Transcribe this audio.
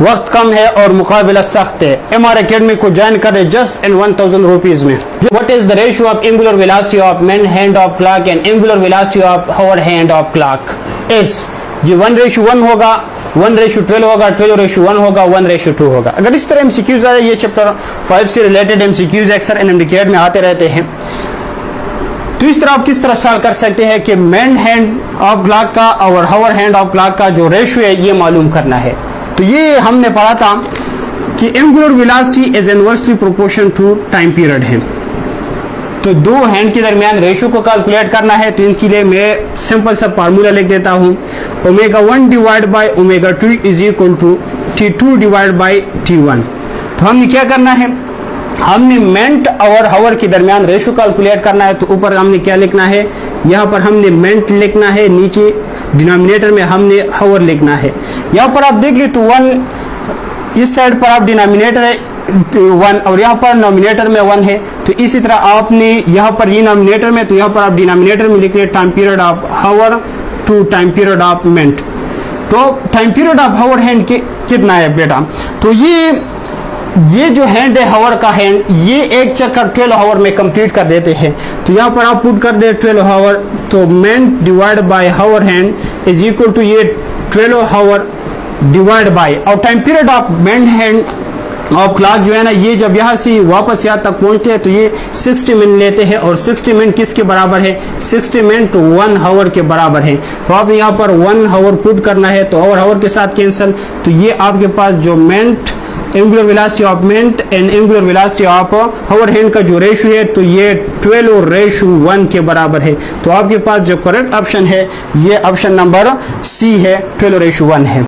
वक्त कम है और मुकाबला सख्त है। MR Academy को ज्वाइन करें जस्ट इन 1000 रुपीज में। What is the ratio of angular velocity of main hand of clock and angular velocity of hour hand of clock is, ये 1:1 होगा, 1:12 होगा, 12:1 होगा, 1:2 होगा। अगर इस तरह MCQs आए, ये चैप्टर 5 से रिलेटेड MCQs अक्सर NMDCAT में आते रहते हैं, तो इस तरह आप किस तरह सॉल्व कर सकते हैं कि मेन हैंड ऑफ क्लॉक का और हावर हैंड ऑफ क्लॉक का जो रेशियो है ये मालूम करना है। तो ये हमने पढ़ा था कि angular velocity is inversely proportional to time period है। तो दो हैंड के दरमियान रेशियो को कैलकुलेट करना है, तो इनके लिए मैं सिंपल सा फार्मूला लिख देता हूं, ω1 divide by ω2 is equal to T2 divide by T1। तो हमने क्या करना है, हमने मिनट और हावर के दरमियान रेशियो कैलकुलेट करना है। तो ऊपर हमने क्या लिखना है, यहाँ पर हमने मिनट लिखना है, नीचे डिनोमिनेटर में हमने हावर लिखना है। यहाँ पर आप देख ली तो 1 इस साइड पर आप डिनोमिनेटर है 1 और यहाँ पर नोमिनेटर में 1 है। तो इसी तरह आपने यहाँ पर ये नोमिनेटर में, तो यहाँ पर आप डिनोमिनेटर में लिखिए time period of hour to time period of minute. तो time period of hour hand के कितना है बेटा, तो ये जो हैंड है हावर का हैंड, ये एक चक्कर 12 हावर में कंप्लीट कर देते हैं। तो यहाँ पर आप पुट कर दे 12 हावर, तो minute divide by hour hand is equal to ये 12 हावर डिवाइड बाय, और time period of minute hand of clock जो है ना, ये जब यहाँ से वापस यहाँ तक पहुंचते हैं तो ये 60 मिनट लेते हैं, और 60 मिनट किसके बराबर है, 60 मिनट 1 हावर के बराबर है। तो आप यहाँ पर 1 हावर पुट करना है, तो हावर के साथ कैंसिल, तो ये आपके पास जो minute angular velocity of minute and angular velocity of hour hand का जो रेशियो है, तो ये 12:1 के बराबर है। तो आपके पास जो करेक्ट ऑप्शन है ये ऑप्शन नंबर C है, 12:1 है।